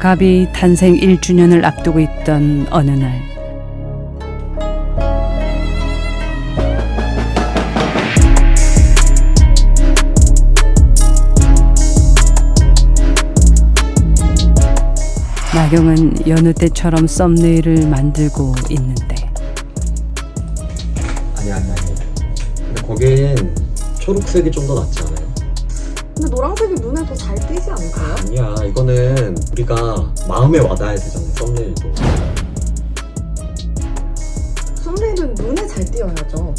가비 탄생 1주년을 앞두고 있던 어느 날, 나경은 여느 때처럼 썸네일을 만들고 있는데, 아니. 근데 거긴 초록색이 좀 더 낫지 않아요? 근데 노란색이 눈에 더 잘 띄지 않을까요? 아니야, 이거는 우리가 마음에 와닿아야 되잖아요, 썸네일도. 썸네일은 눈에 잘 띄어야죠.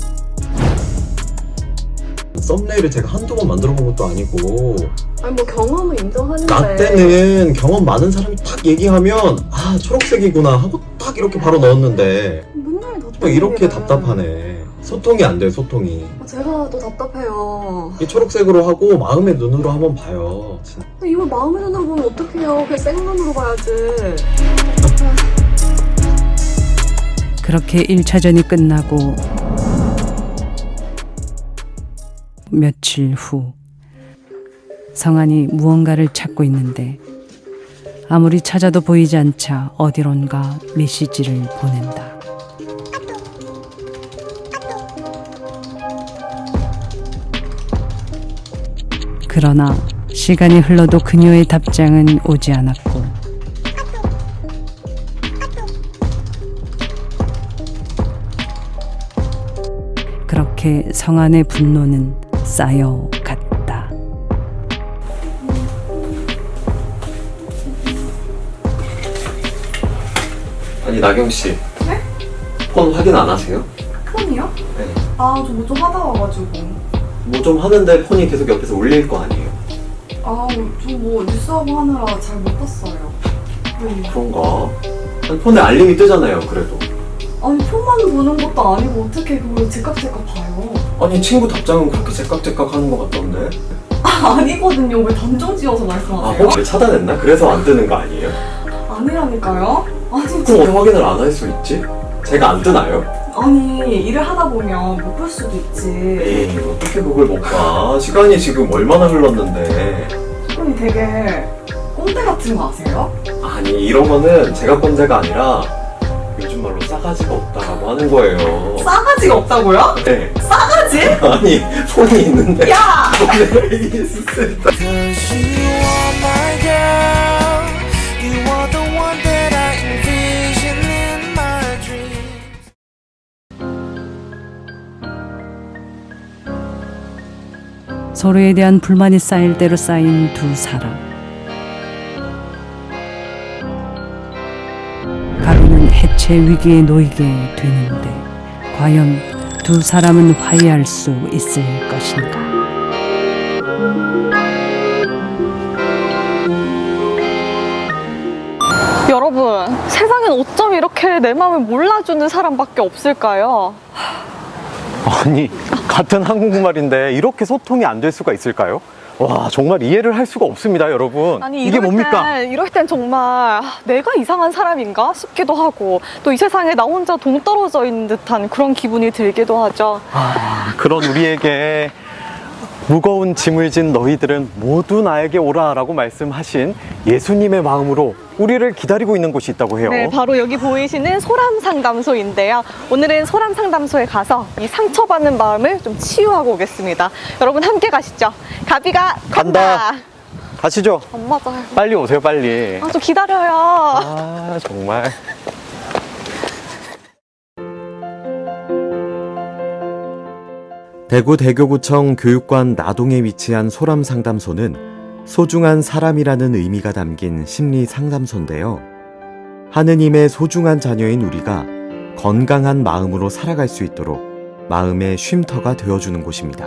썸네일을 제가 한두 번 만들어 본 것도 아니고, 아니 뭐 경험을 인정하는데 나 때는 경험 많은 사람이 딱 얘기하면 아 초록색이구나 하고 딱 이렇게 바로 넣었는데 맨날 다 또 이렇게 초록색이래. 답답하네. 소통이 안 돼요, 소통이. 제가 더 답답해요. 이 초록색으로 하고 마음의 눈으로 한번 봐요. 진짜. 근데 이걸 마음의 눈으로 보면 어떡해요. 그냥 생눈으로 봐야지. 그렇게 1차전이 끝나고 며칠 후, 성한이 무언가를 찾고 있는데 아무리 찾아도 보이지 않자 어디론가 메시지를 보낸다. 그러나 시간이 흘러도 그녀의 답장은 오지 않았고, 그렇게 성한의 분노는 쌓여갔다. 아니 나경씨. 네? 폰 확인 안 하세요? 폰이요? 네. 아, 저 뭐 좀 하다 와가지고. 뭐 좀 하는데 폰이 계속 옆에서 울릴 거 아니에요? 아, 저 뭐 뉴스하고 하느라 잘 못 봤어요. 네. 그런가? 아니, 폰에 알림이 뜨잖아요, 그래도. 아니, 폰만 보는 것도 아니고 어떻게 그걸 제깍제깍 봐요? 아니 친구 답장은 그렇게 제깍제깍 하는 것 같던데? 아니거든요. 왜 단정 지어서 아 말씀하세요? 혹시 차단했나? 그래서 안 뜨는 거 아니에요? 아니라니까요? 아니, 그럼 어떻게 확인을 안 할 수 있지? 제가 안 뜨나요? 아니, 일을 하다 보면 못 볼 수도 있지. 에이 어떻게 그걸 못 봐? 시간이 지금 얼마나 흘렀는데. 손이 되게 꼰대 같은 거 아세요? 아니 이런 거는 제가 꼰대가 아니라 요즘 말로 싸가지가 없다라고 하는 거예요. 싸가지가 없다고요? 네. 싸가지? 아니 폰이 있는데 야! 폰을 있을 때. Cause you are my girl. You are the one that I envision in my dreams. 서로에 대한 불만이 쌓일 대로 쌓인 두 사람. 가비는 해체 위기에 놓이게 되는데 과연 두 사람은 화해할 수 있을 것인가? 여러분, 세상엔 어쩜 이렇게 내 마음을 몰라주는 사람밖에 없을까요? 아니, 같은 한국말인데 이렇게 소통이 안 될 수가 있을까요? 와, 정말 이해를 할 수가 없습니다, 여러분. 아니, 이게 뭡니까? 이럴 땐 정말 내가 이상한 사람인가 싶기도 하고, 또 이 세상에 나 혼자 동떨어져 있는 듯한 그런 기분이 들기도 하죠. 그런 우리에게 무거운 짐을 진 너희들은 모두 나에게 오라라고 말씀하신 예수님의 마음으로 우리를 기다리고 있는 곳이 있다고 해요. 네, 바로 여기 보이시는 소람상담소인데요. 오늘은 소람상담소에 가서 이 상처받는 마음을 좀 치유하고 오겠습니다. 여러분 함께 가시죠. 가비가 간다. 가시죠. 안 맞아요. 빨리 오세요, 빨리. 좀 기다려요. 아, 정말. 대구 대교구청 교육관 나동에 위치한 소람상담소는 소중한 사람이라는 의미가 담긴 심리상담소인데요. 하느님의 소중한 자녀인 우리가 건강한 마음으로 살아갈 수 있도록 마음의 쉼터가 되어주는 곳입니다.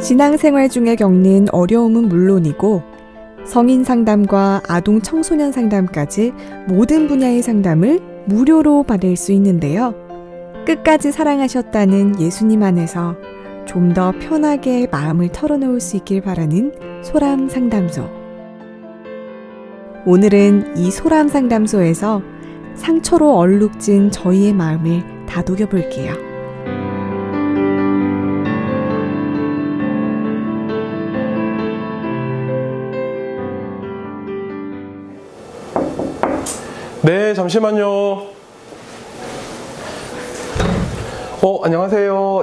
신앙생활 중에 겪는 어려움은 물론이고 성인 상담과 아동 청소년 상담까지 모든 분야의 상담을 무료로 받을 수 있는데요. 끝까지 사랑하셨다는 예수님 안에서 좀 더 편하게 마음을 털어놓을 수 있길 바라는 소람 상담소. 오늘은 이 소람 상담소에서 상처로 얼룩진 저희의 마음을 다독여 볼게요. 네, 잠시만요. 안녕하세요.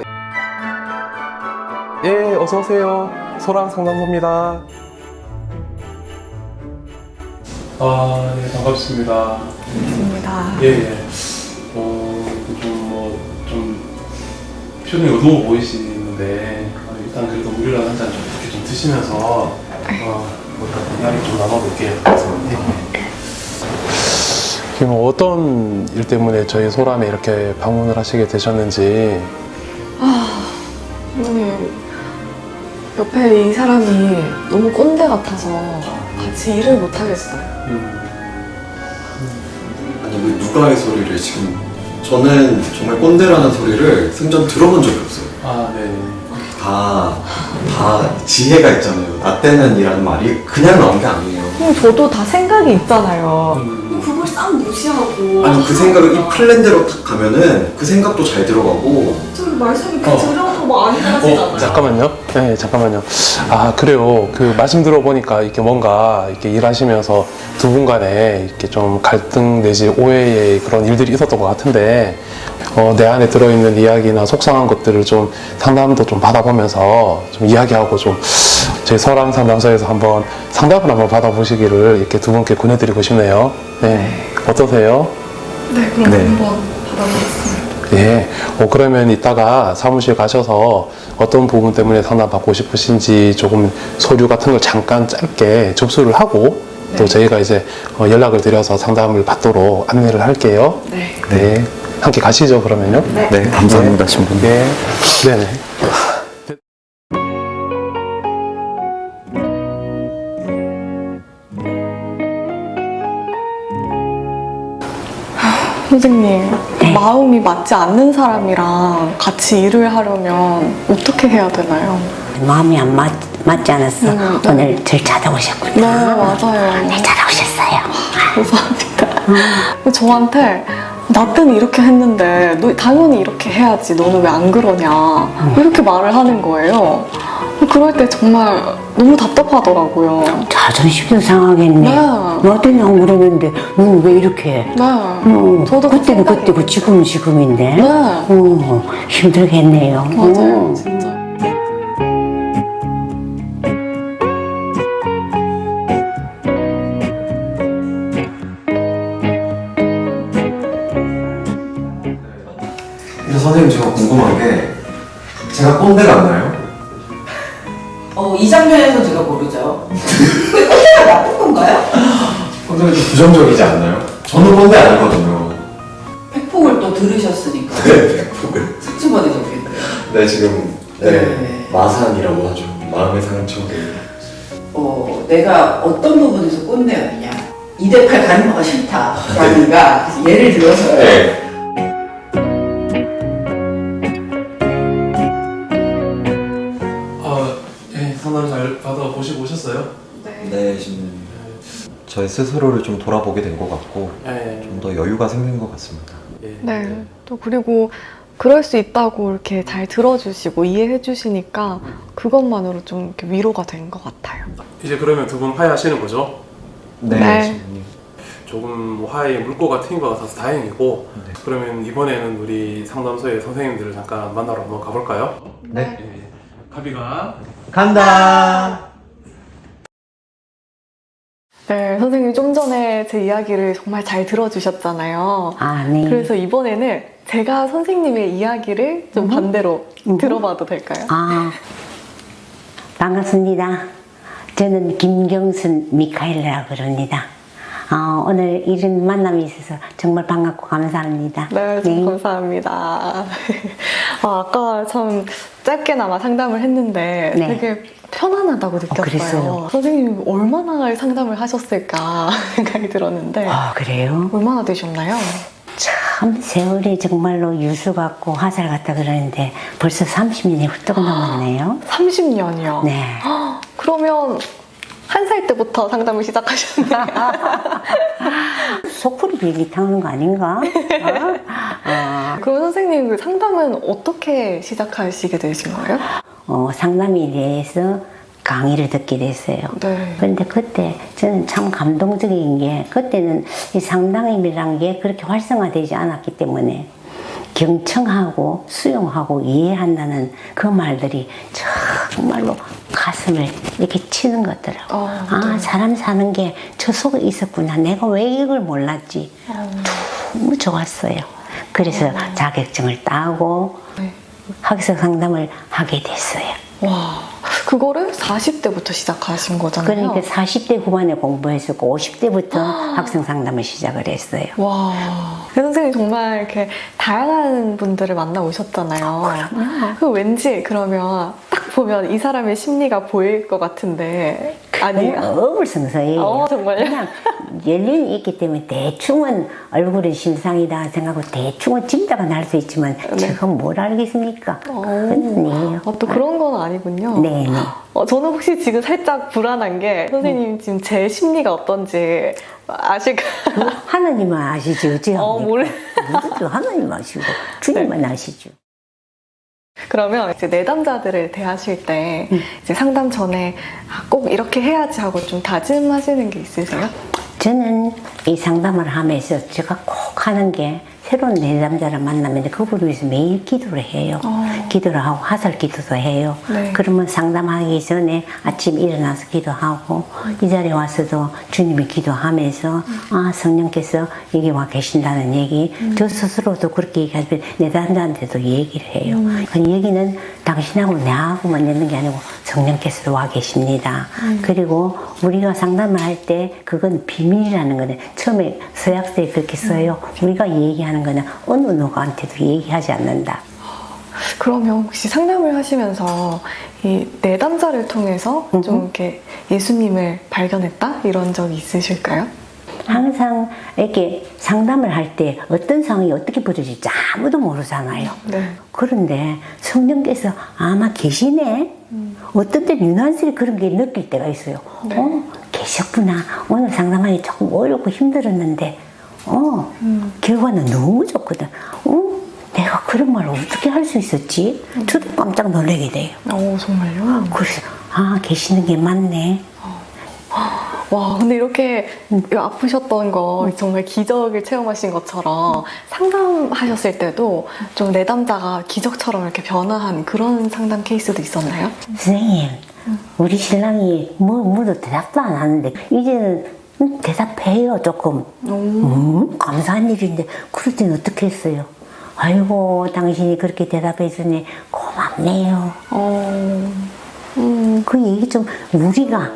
예, 어서오세요. 소랑 상담소입니다. 아, 네, 반갑습니다. 반갑습니다. 예. 좀 표정이 어두워 보이시는데, 일단 그래도 물이라도 한잔 좀 드시면서, 이야기 좀 나눠볼게요. 지금 어떤 일 때문에 저희 소람에 이렇게 방문을 하시게 되셨는지. 선생님, 옆에 이 사람이 너무 꼰대 같아서 같이 일을 못 하겠어요. 아니 왜 누가의 소리를 지금 저는 정말 꼰대라는 소리를 승전 들어본 적이 없어요. 아, 네. 다 지혜가 있잖아요. 나 때는 이라는 말이 그냥 나온 게 아니에요. 저도 다 생각이 있잖아요. 그걸 싹 무시하고. 아니 그 생각을 이 플랜대로 딱 가면은 그 생각도 잘 들어가고. 저기 말씀이 들어도 뭐 안 하시잖아요. 잠깐만요. 네, 잠깐만요. 아, 그래요. 그 말씀 들어보니까 이렇게 뭔가 이렇게 일하시면서 두 분 간에 이렇게 좀 갈등 내지 오해의 그런 일들이 있었던 것 같은데, 내 안에 들어있는 이야기나 속상한 것들을 좀 상담도 좀 받아보면서 좀 이야기하고 좀 저희 소랑 상담소에서 한번 상담을 한번 받아보시기를 이렇게 두 분께 권해드리고 싶네요. 네. 어떠세요? 네, 그럼 한번 받아보겠습니다. 예. 그러면 이따가 사무실 가셔서 어떤 부분 때문에 상담받고 싶으신지 조금 서류 같은 걸 잠깐 짧게 접수를 하고 또 저희가 이제 연락을 드려서 상담을 받도록 안내를 할게요. 네. 함께 가시죠, 그러면요. 네, 감사합니다, 신부님. 네. 네네. 선생님, 마음이 맞지 않는 사람이랑 같이 일을 하려면 어떻게 해야 되나요? 마음이 안 맞지 않았어. 오늘 절 찾아오셨구나. 네, 맞아요. 네, 찾아오셨어요. 감사합니다. 저한테 나 때는 이렇게 했는데 너 당연히 이렇게 해야지. 너는 왜 안 그러냐. 이렇게 말을 하는 거예요. 그럴 때 정말 너무 답답하더라고요. 자존심도 상하겠네. 네. 나 때는 안 그러는데 넌 왜 이렇게 해? 네. 저도 그때는 그때고 지금은 지금인데. 네. 힘들겠네요. 맞아요, 진짜. 근데 선생님 제가 궁금한 게 제가 꼰대 같나요? 이 장면에서 제가 모르죠. 꼰대가 나쁜 건가요? 꼰대가 좀 부정적이지 않나요? 저는 꼰대 아니거든요. 팩폭을 또 들으셨으니까. 네, 백폭을. 상처받으셨겠네요 네, 지금 네. 마산이라고 하죠. 마음의 상처를. 내가 어떤 부분에서 꼰대였냐. 2대8 가는 거가 싫다라든가. 그래서 예를 들어서요. 네. 상담 잘 받아보시고 오셨어요? 네, 지금 저희 스스로를 좀 돌아보게 된 것 같고 네. 좀 더 여유가 생긴 것 같습니다. 네. 또 그리고 그럴 수 있다고 이렇게 잘 들어주시고 이해해 주시니까 그것만으로 좀 이렇게 위로가 된 것 같아요. 이제 그러면 두 분 화해하시는 거죠? 네. 지금. 조금 화해의 물꼬가 트인 것 같아서 다행이고, 그러면 이번에는 우리 상담소의 선생님들을 잠깐 만나러 한번 가볼까요? 네. 가비가 간다. 네, 선생님 좀 전에 제 이야기를 정말 잘 들어주셨잖아요. 아, 네. 그래서 이번에는 제가 선생님의 이야기를 좀 반대로 들어봐도 될까요? 아, 반갑습니다. 저는 김경순 미카엘이라고 그럽니다. 오늘 이런 만남이 있어서 정말 반갑고 감사합니다. 네, 감사합니다. 아까 참 짧게나마 상담을 했는데 네. 되게 편안하다고 느꼈어요. 그랬어요. 선생님 얼마나 상담을 하셨을까 생각이 들었는데 그래요? 얼마나 되셨나요? 참 세월이 정말로 유수 같고 화살 같다 그러는데 벌써 30년이 훌쩍 넘었네요. 30년이요? 네. 그러면 1살 때부터 상담을 시작하셨나요? 속풀이 비기 타는 거 아닌가? 그럼 선생님 그 상담은 어떻게 시작하시게 되신 거예요? 상담에 대해서 강의를 듣게 됐어요. 네. 그런데 그때 저는 참 감동적인 게 그때는 이 상담이란 게 그렇게 활성화되지 않았기 때문에 경청하고 수용하고 이해한다는 그 말들이 정말로 가슴을 이렇게 치는 것더라고요. 아, 사람 사는 게 저 속에 있었구나. 내가 왜 이걸 몰랐지. 너무 좋았어요. 그래서 자격증을 따고 학습 상담을 하게 됐어요. 와, 그거를 40대부터 시작하신 거잖아요. 그러니까 40대 후반에 공부했었고 50대부터 학생 상담을 시작을 했어요. 와, 선생님 정말 이렇게 다양한 분들을 만나 오셨잖아요. 그 왠지 그러면 딱 보면 이 사람의 심리가 보일 것 같은데 아니에요? 어불성설이에요. 정말요? 그냥 연륜이 있기 때문에 대충은 얼굴은 심상이다 생각하고 대충은 짐작은 할 수 있지만 제가 뭘 알겠습니까? 그건 또 그런 건 아니군요. 네네. 저는 혹시 지금 살짝 불안한 게 선생님 지금 제 심리가 어떤지 아실까요? 하나님은 아시죠? 모르. 하나님 아시고 주님만 아시죠. 그러면 이제 내담자들을 대하실 때 이제 상담 전에 꼭 이렇게 해야지 하고 좀 다짐하시는 게 있으세요? 저는 이 상담을 하면서 제가 꼭 하는 게 새로운 내담자를 만나면 그분을 위해서 매일 기도를 해요. 기도를 하고 화살 기도도 해요. 네. 그러면 상담하기 전에 아침 일어나서 기도하고 이 자리에 와서도 주님이 기도하면서 아 성령께서 여기 와 계신다는 얘기 저 스스로도 그렇게 얘기하면 내담자한테도 얘기를 해요. 그 얘기는 당신하고 나하고만 있는 게 아니고 성령께서 와 계십니다. 그리고 우리가 상담을 할 때 그건 비밀이라는 거는 처음에 서약서에 그렇게 써요. 우리가 얘기하는 거는 어느 누구한테도 얘기하지 않는다. 그러면 혹시 상담을 하시면서 이 내담자를 통해서 좀 이렇게 예수님을 발견했다 이런 적이 있으실까요? 항상 이렇게 상담을 할 때 어떤 상황이 어떻게 벌어질지 아무도 모르잖아요. 네. 그런데 성령께서 아마 계시네. 어떤 때 유난스레 그런 게 느낄 때가 있어요. 네. 계셨구나. 오늘 상담하기 조금 어렵고 힘들었는데 결과는 너무 좋거든. 내가 그런 말을 어떻게 할 수 있었지? 저도 깜짝 놀라게 돼요. 정말요? 그래서 계시는 게 맞네. 와, 근데 이렇게 아프셨던 거 정말 기적을 체험하신 것처럼 상담하셨을 때도 좀 내담자가 기적처럼 이렇게 변화한 그런 상담 케이스도 있었나요? 선생님, 우리 신랑이 뭐도 대답도 안 하는데 이제는 대답해요 조금. 감사한 일인데 그럴 때는 어떻게 했어요? 아이고 당신이 그렇게 대답해 주니 고맙네요. 그 얘기 좀 우리가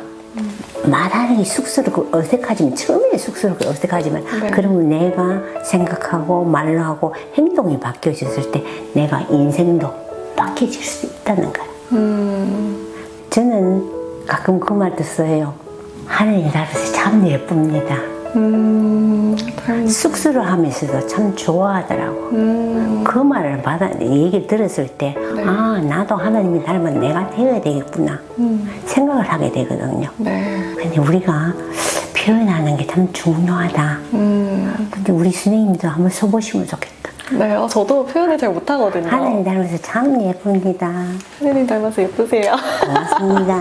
말하는 게 쑥스럽고 어색하지만 처음에 쑥스럽고 어색하지만 그러면 내가 생각하고 말로 하고 행동이 바뀌어졌을 때 내가 인생도 바뀌어질 수 있다는 거야. 저는 가끔 그 말도 써요. 하늘이 나라서 참 예쁩니다. 쑥스러워하면서도 참 좋아하더라고. 그 말을 얘기를 들었을 때 나도 하나님이 닮은 내가 되어야 되겠구나 생각을 하게 되거든요. 근데 우리가 표현하는 게 참 중요하다. 근데 우리 선생님도 한번 써보시면 좋겠다. 네, 저도 표현을 잘 못하거든요. 하나님 닮아서 참 예쁩니다. 하나님 닮아서 예쁘세요. 고맙습니다.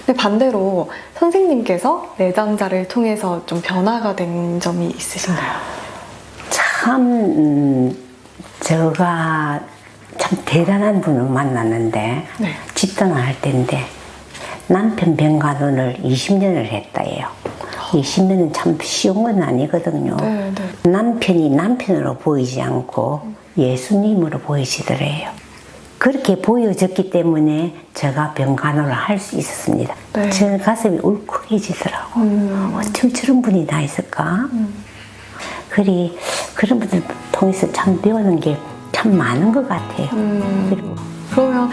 근데 반대로 선생님께서 내담자를 통해서 좀 변화가 된 점이 있으신가요? 참 제가 참 대단한 분을 만났는데 집단을 할 때인데 남편 병간호를 20년을 했다예요. 20년은 참 쉬운 건 아니거든요. 남편이 남편으로 보이지 않고 예수님으로 보이시더래요. 그렇게 보여졌기 때문에 제가 병간호를 할 수 있었습니다. 제 가슴이 울컥해지더라고. 어쩜 저런 분이 다 있을까? 그런 분들 통해서 참 배우는 게 참 많은 것 같아요. 그리고 그러면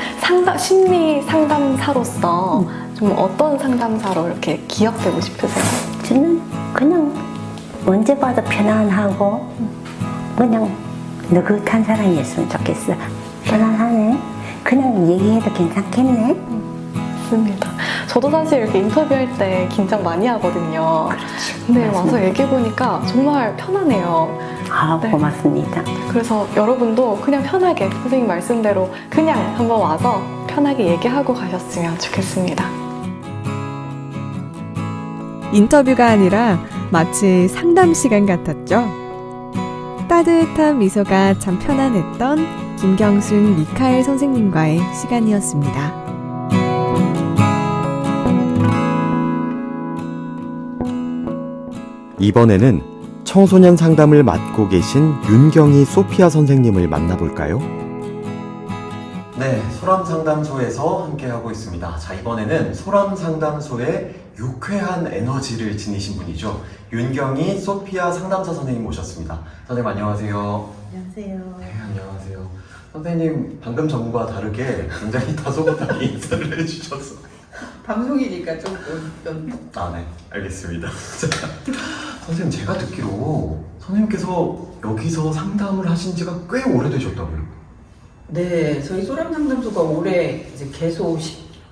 심리 상담사로서 좀 어떤 상담사로 이렇게 기억되고 싶으세요? 저는 그냥 언제 봐도 편안하고 그냥 느긋한 사람이었으면 좋겠어. 편안하네. 그냥 얘기해도 괜찮겠네. 맞습니다. 저도 사실 이렇게 인터뷰할 때 긴장 많이 하거든요. 근데 와서 얘기해보니까 정말 편하네요. 아, 네. 고맙습니다. 그래서 여러분도 그냥 편하게 선생님 말씀대로 그냥 한번 와서 편하게 얘기하고 가셨으면 좋겠습니다. 인터뷰가 아니라 마치 상담 시간 같았죠. 따뜻한 미소가 참 편안했던 김경순 미카엘 선생님과의 시간이었습니다. 이번에는 청소년 상담을 맡고 계신 윤경희 소피아 선생님을 만나볼까요? 네, 소람상담소에서 함께하고 있습니다. 자, 이번에는 소람상담소에 유쾌한 에너지를 지니신 분이죠. 윤경희 소피아 상담사 선생님 모셨습니다. 선생님 안녕하세요. 안녕하세요. 네, 안녕하세요. 선생님 방금 전과 다르게 굉장히 다소곳하게 인사를 해주셔서 방송이니까 조금 아, 네, 알겠습니다. 선생님, 제가 듣기로 선생님께서 여기서 상담을 하신 지가 꽤 오래되셨다고요? 네, 저희 소람상담소가 올해 이제 개소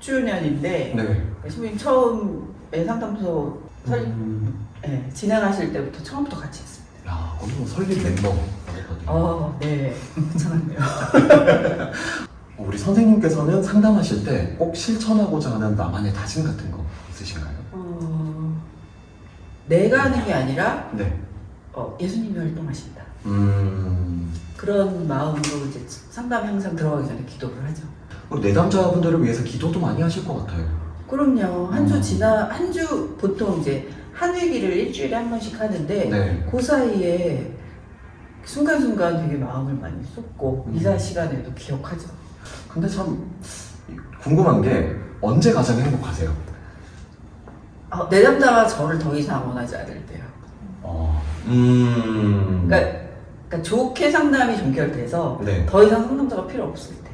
10주년인데 네. 선생님 처음에 상담소 네, 진행하실 때부터 처음부터 같이 했습니다. 야, 거기 뭐 설립 멤버. 네, 괜찮았네요. 우리 선생님께서는 상담하실 때 꼭 실천하고자 하는 나만의 다짐 같은 거 있으신가요? 내가 하는 게 아니라 네. 예수님이 활동하신다. 그런 마음으로 이제 상담에 항상 들어가기 전에 기도를 하죠. 그리고 내담자분들을 위해서 기도도 많이 하실 것 같아요. 그럼요. 한 주 보통 이제 한 회기를 일주일에 한 번씩 하는데 네. 그 사이에 순간순간 되게 마음을 많이 쏟고 이사 시간에도 기억하죠. 근데 참 궁금한 게 언제 가장 행복하세요? 내담자가 저를 더 이상 원하지 않을 때요. 그러니까 좋게 상담이 종결돼서 네. 더 이상 상담자가 필요 없을 때.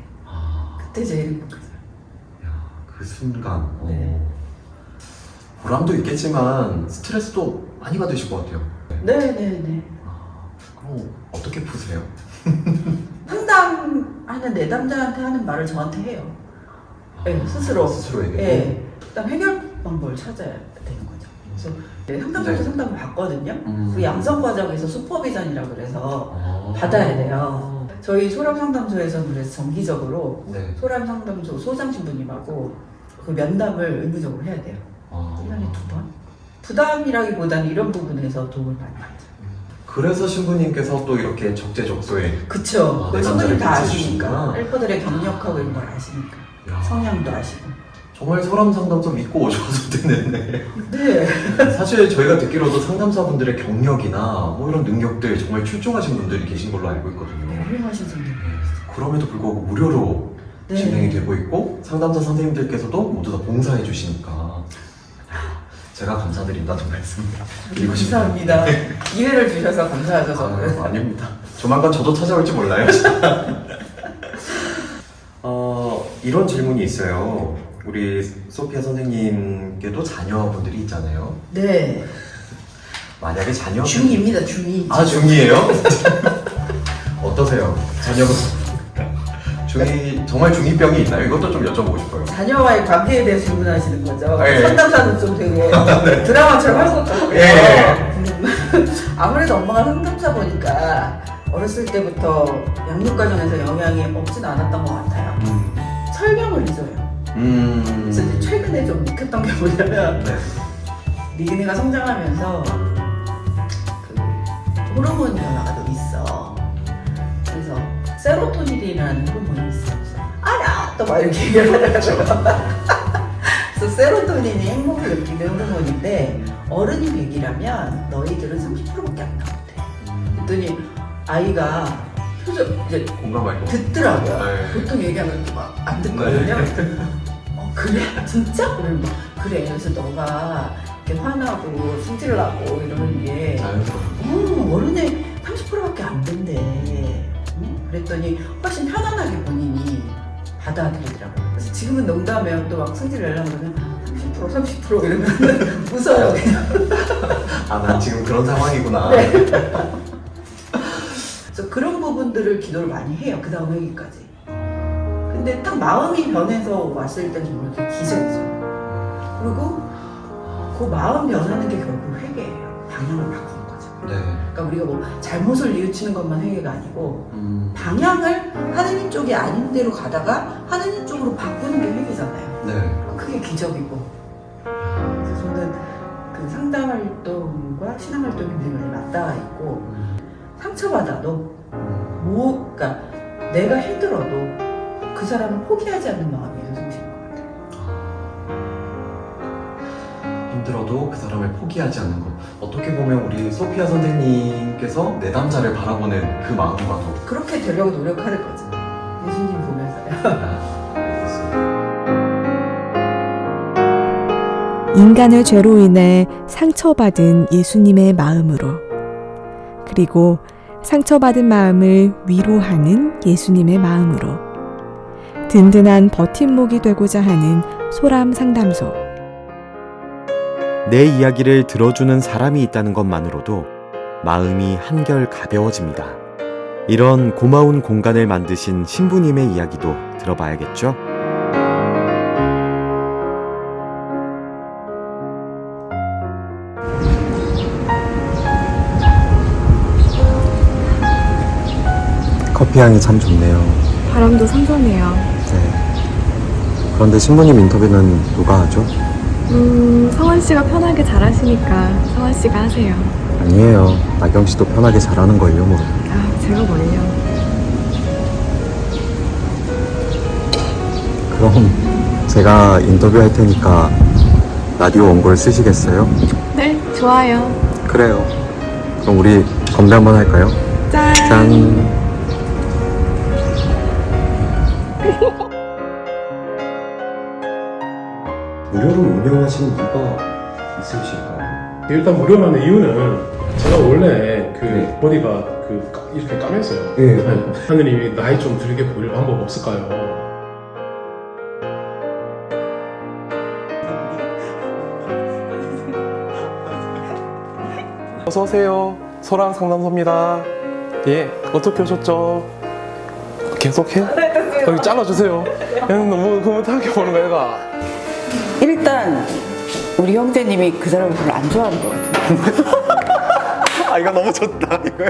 그때 제일 행복하죠. 그 순간. 네. 보람도 있겠지만 스트레스도 많이 받으실 것 같아요. 네네네. 그럼 어떻게 푸세요? 상담하는 내담자한테 하는 말을 저한테 해요. 네, 스스로. 스스로에게. 네. 일단 해결 방법을 찾아야 되는 거죠. 그래서 상담소에서 네. 상담을 받거든요. 그 양성 과정에서 슈퍼비전이라고 그래서 받아야 돼요. 저희 소람상담소에서는 그래서 정기적으로 네. 소람상담소 소장 신부님하고 그 면담을 의무적으로 해야 돼요. 1년에 2번. 부담이라기보다는 이런 부분에서 도움을 많이 받죠. 그래서 신부님께서 또 이렇게 적재적소에 그쵸. 내담자를 신부님 다 비춰주시니까. 아시니까. 헬퍼들의 경력하고 이런 걸 아시니까. 성향도 아시고. 정말 소람상담소 믿고 오셔도 되는데. 네. 사실 저희가 듣기로도 상담사분들의 경력이나 뭐 이런 능력들 정말 출중하신 분들이 계신 걸로 알고 있거든요. 훌륭하신 분들. 그럼에도 불구하고 무료로 네. 진행이 되고 있고 상담사 선생님들께서도 모두 다 봉사해 주시니까 제가 감사드린다는 말씀 드리고 싶습니다. 감사합니다. 기회를 주셔서 감사하죠. 저는. 아닙니다. 조만간 저도 찾아올지 몰라요. 이런 질문이 있어요. 우리 소피아 선생님께도 자녀분들이 있잖아요. 네. 만약에 자녀 중2입니다. 중2. 중2예요? 어떠세요? 자녀분 중2 정말 중2병이 있나요? 이것도 좀 여쭤보고 싶어요. 자녀와의 관계에 대해서 질문하시는 거죠. 예. 상담사는 좀 되게 드라마처럼 할 것 같고요. 아무래도 엄마가 상담사 보니까 어렸을 때부터 양육 과정에서 영향이 없진 않았던 것 같아요. 설명을 해줘요. 그래서 이제 최근에 좀 느꼈던 게 뭐냐면 리그네가 성장하면서 그 호르몬 변화가 좀 있어. 그래서 세로토닌이라는 호르몬이 있어. 알아! 또 막 이렇게 얘기를 하더라고요. 그래서 세로토닌이 행복을 느끼는 호르몬인데 어른이 100이라면 너희들은 30%밖에 안 나온대. 그랬더니 아이가 표정 이제 공감할 거 듣더라고요. 네. 보통 얘기하면 이렇게 막 안 듣거든요. 그래? 진짜? 그러면 그래. 그래서 너가 이렇게 화나고 승질 나고 이러는 게 어른의 30%밖에 안 된대. 응? 그랬더니 훨씬 편안하게 본인이 받아들이더라고요. 그래서 지금은 농담해요. 또 막 승질 내려면 그러면 30% 이러면 웃어요. 그냥. 난 지금 그런 상황이구나. 네. 그래서 그런 부분들을 기도를 많이 해요. 그 다음 회기까지. 근데 딱 마음이 변해서 왔을 때 정말 그게 기적이죠. 그리고 그 마음 변하는 게 결국 회개예요. 방향을 바꾸는 거죠. 네. 그러니까 우리가 뭐 잘못을 뉘우치는 것만 회개가 아니고 방향을 하느님 쪽이 아닌 대로 가다가 하느님 쪽으로 바꾸는 게 회개잖아요. 네. 그게 기적이고. 그래서 저는 그 상담 활동과 신앙 활동이 굉장히 맞닿아 있고 상처받아 그러니까 내가 힘들어도 그 사람을 포기하지 않는 마음이 효성신 것 같아요. 힘들어도 그 사람을 포기하지 않는 것. 어떻게 보면 우리 소피아 선생님께서 내담자를 바라보는 그 마음과도 그렇게 되려고 노력하는 거죠. 예수님 보면서요. 인간의 죄로 인해 상처받은 예수님의 마음으로, 그리고 상처받은 마음을 위로하는 예수님의 마음으로 든든한 버팀목이 되고자 하는 소람 상담소. 내 이야기를 들어주는 사람이 있다는 것만으로도 마음이 한결 가벼워집니다. 이런 고마운 공간을 만드신 신부님의 이야기도 들어봐야겠죠? 커피 향이 참 좋네요. 바람도 선선해요. 네. 그런데 신부님 인터뷰는 누가 하죠? 성원 씨가 편하게 잘하시니까 성원 씨가 하세요. 아니에요. 나경 씨도 편하게 잘하는 걸요, 뭐. 아, 제가 뭘요? 그럼 제가 인터뷰할 테니까 라디오 원고를 쓰시겠어요? 네, 좋아요. 그래요. 그럼 우리 건배 한번 할까요? 짠! 짠! 무료로 운영하시는 이유가 있으실까요? 일단 무료라는 이유는 제가 원래 그 네. 머리가 이렇게 까맸어요. 네. 하느님이 나이 좀 들게 보일 방법 없을까요? 어서 오세요. 소랑 상담소입니다. 예, 어떻게 오셨죠? 계속해? 여기 잘라주세요. 얘는 너무 흐뭇하게 보는 거야, 얘가. 일단 우리 형제님이 그 사람을 별로 안 좋아하는 것 같아요. 아, 이거 너무 좋다. 이거